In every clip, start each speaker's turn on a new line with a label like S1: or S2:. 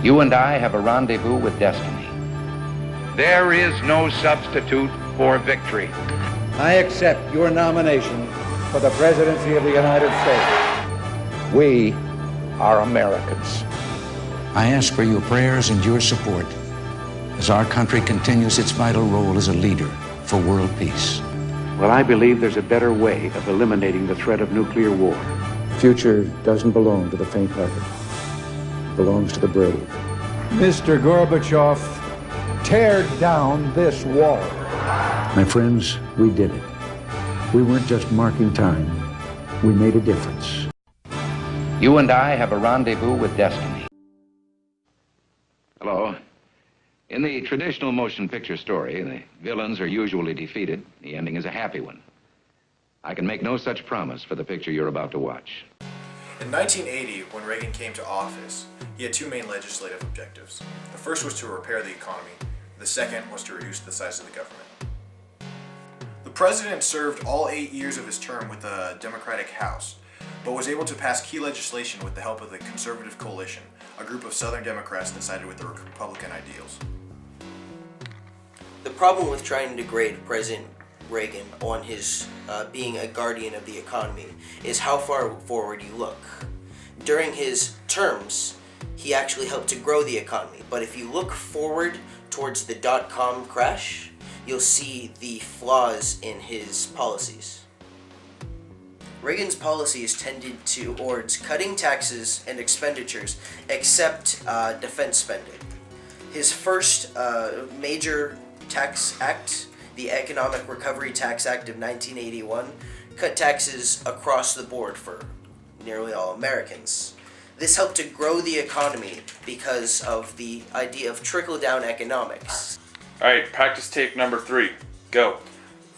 S1: You and I have a rendezvous with destiny.
S2: There is no substitute for victory.
S3: I accept your nomination for the presidency of the United States.
S1: We are Americans.
S4: I ask for your prayers and your support as our country continues its vital role as a leader for world peace.
S5: Well, I believe there's a better way of eliminating the threat of nuclear war.
S3: The future doesn't belong to the faint-hearted. It belongs to the brave. Mr. Gorbachev, tear down this wall.
S4: My friends, we did it. We weren't just marking time. We made a difference.
S1: You and I have a rendezvous with destiny.
S6: Hello. In the traditional motion picture story, the villains are usually defeated. The ending is a happy one. I can make no such promise for the picture you're about to watch.
S7: In 1980, when Reagan came to office, he had two main legislative objectives. The first was to repair the economy. The second was to reduce the size of the government. The president served all 8 years of his term with the Democratic House, but was able to pass key legislation with the help of the Conservative Coalition, a group of Southern Democrats that sided with the Republican ideals.
S8: The problem with trying to grade President Reagan on his being a guardian of the economy is how far forward you look. During his terms, he actually helped to grow the economy, but if you look forward towards the dot-com crash, you'll see the flaws in his policies. Reagan's policies tended towards cutting taxes and expenditures, except defense spending. His first major tax act, the Economic Recovery Tax Act of 1981, cut taxes across the board for nearly all Americans. This helped to grow the economy because of the idea of trickle-down economics.
S9: Alright, practice tape number 3. Go.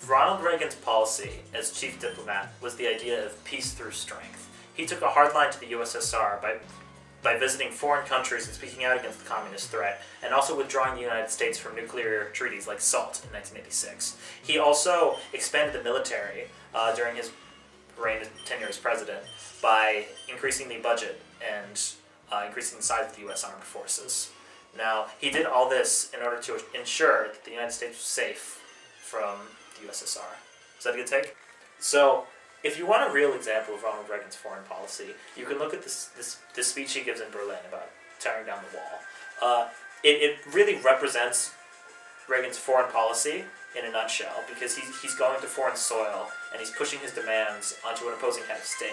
S10: Ronald Reagan's policy as chief diplomat was the idea of peace through strength. He took a hard line to the USSR by visiting foreign countries and speaking out against the communist threat, and also withdrawing the United States from nuclear treaties like SALT in 1986. He also expanded the military during his reign as tenure as president by increasing the budget and increasing the size of the U.S. Armed Forces. Now, he did all this in order to ensure that the United States was safe from the USSR. Is that a good take? So, if you want a real example of Ronald Reagan's foreign policy, you can look at this speech he gives in Berlin about tearing down the wall. It really represents Reagan's foreign policy in a nutshell, because he's going to foreign soil and he's pushing his demands onto an opposing head of state.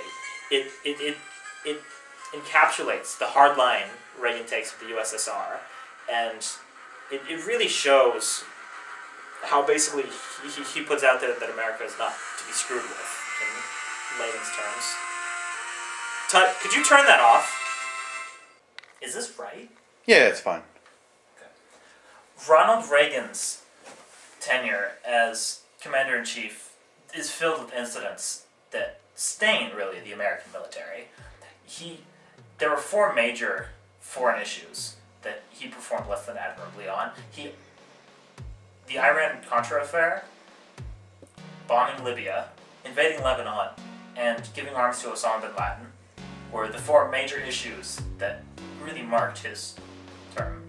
S10: It encapsulates the hard line Reagan takes with the USSR, and it really shows how basically he puts out there that America is not to be screwed with, in layman's terms. Tut, could you turn that off? Is this right?
S9: Yeah, it's fine.
S10: Okay. Ronald Reagan's tenure as Commander-in-Chief is filled with incidents that stain, really, the American military. There were 4 major foreign issues that he performed less than admirably on. The Iran-Contra affair, bombing Libya, invading Lebanon, and giving arms to Osama bin Laden were the 4 major issues that really marked his term.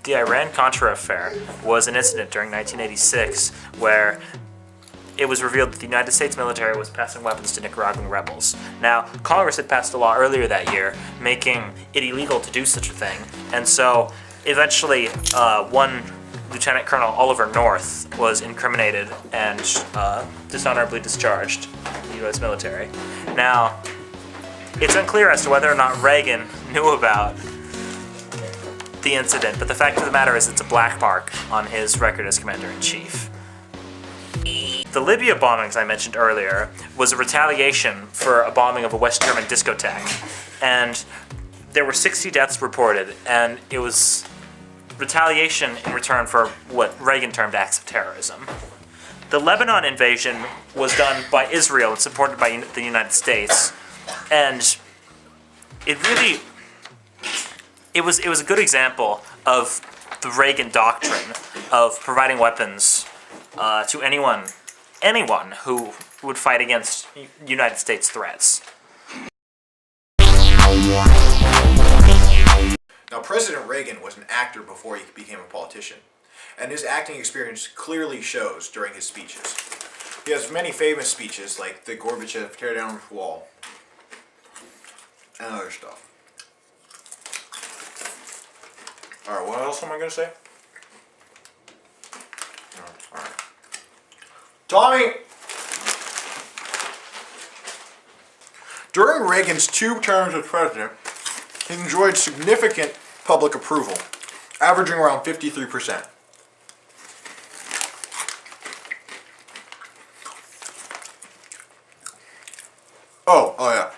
S10: The Iran-Contra affair was an incident during 1986 where it was revealed that the United States military was passing weapons to Nicaraguan rebels. Now, Congress had passed a law earlier that year making it illegal to do such a thing, and so eventually one Lieutenant Colonel Oliver North was incriminated and dishonorably discharged from the U.S. military. Now, it's unclear as to whether or not Reagan knew about the incident, but the fact of the matter is it's a black mark on his record as Commander-in-Chief. The Libya bombings I mentioned earlier was a retaliation for a bombing of a West German discotheque, and there were 60 deaths reported, and it was retaliation in return for what Reagan termed acts of terrorism. The Lebanon invasion was done by Israel and supported by the United States, and it was a good example of the Reagan doctrine of providing weapons to anyone who would fight against United States threats.
S7: Now, President Reagan was an actor before he became a politician, and his acting experience clearly shows during his speeches. He has many famous speeches, like the Gorbachev tear down the wall, and other stuff. Alright, what else am I going to say? Alright. Tommy! During Reagan's 2 terms as president, he enjoyed significant public approval, averaging around 53%. Oh yeah.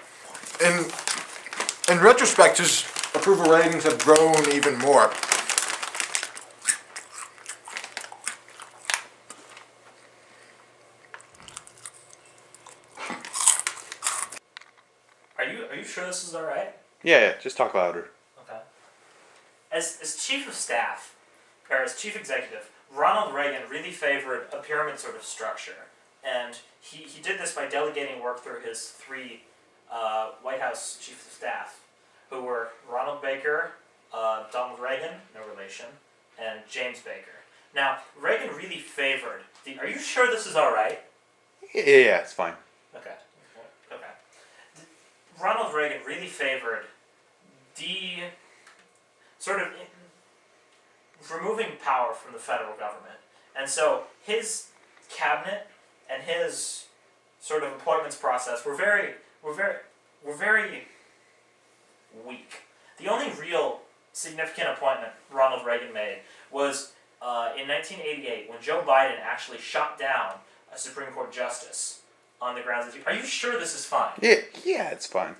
S7: In retrospect, his approval ratings have grown even more.
S10: Are you sure this is all right?
S9: Yeah, just talk louder.
S10: Okay. As chief of staff, or as chief executive, Ronald Reagan really favored a pyramid sort of structure. And he did this by delegating work through his 3 White House chiefs of staff, who were Ronald Baker, Donald Reagan, no relation, and James Baker. Now, Reagan really favored are you sure this is all right?
S9: Yeah, it's fine.
S10: Okay. Ronald Reagan really favored removing power from the federal government. And so his cabinet and his sort of appointments process were very weak. The only real significant appointment Ronald Reagan made was in 1988 when Joe Biden actually shot down a Supreme Court justice on the grounds that... Are you sure this is fine?
S9: Yeah, it's fine.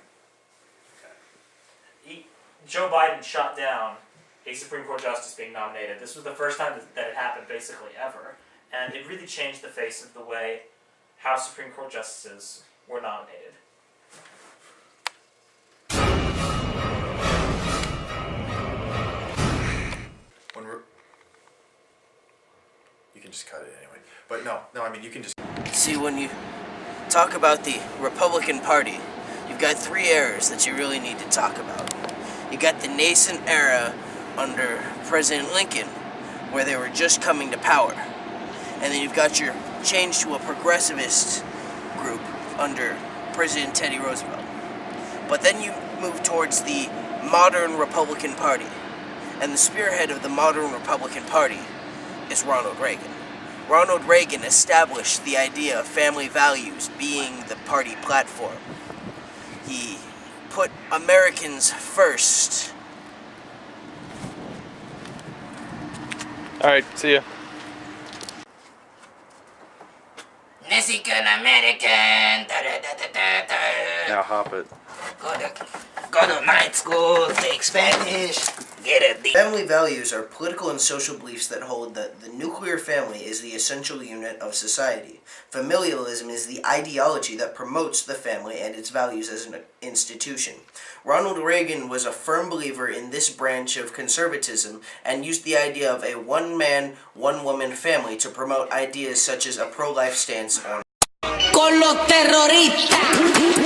S10: Okay. Joe Biden shot down a Supreme Court justice being nominated. This was the first time that it happened basically ever. And it really changed the face of the way how Supreme Court justices were nominated.
S7: You can just cut it anyway. But no, I mean, you can just...
S8: See, when you talk about the Republican Party, you've got 3 eras that you really need to talk about. You got the nascent era under President Lincoln, where they were just coming to power. And then you've got your change to a progressivist group under President Teddy Roosevelt. But then you move towards the modern Republican Party. And the spearhead of the modern Republican Party is Ronald Reagan. Ronald Reagan established the idea of family values being the party platform. He put Americans first.
S9: Alright, see ya.
S11: Mexican American.
S9: Now hop it.
S11: Go to night school, take Spanish, get it.
S8: Family values are political and social beliefs that hold that the nuclear family is the essential unit of society. Familialism is the ideology that promotes the family and its values as an institution. Ronald Reagan was a firm believer in this branch of conservatism and used the idea of a one-man, one-woman family to promote ideas such as a pro-life stance on
S11: Con los terroristas.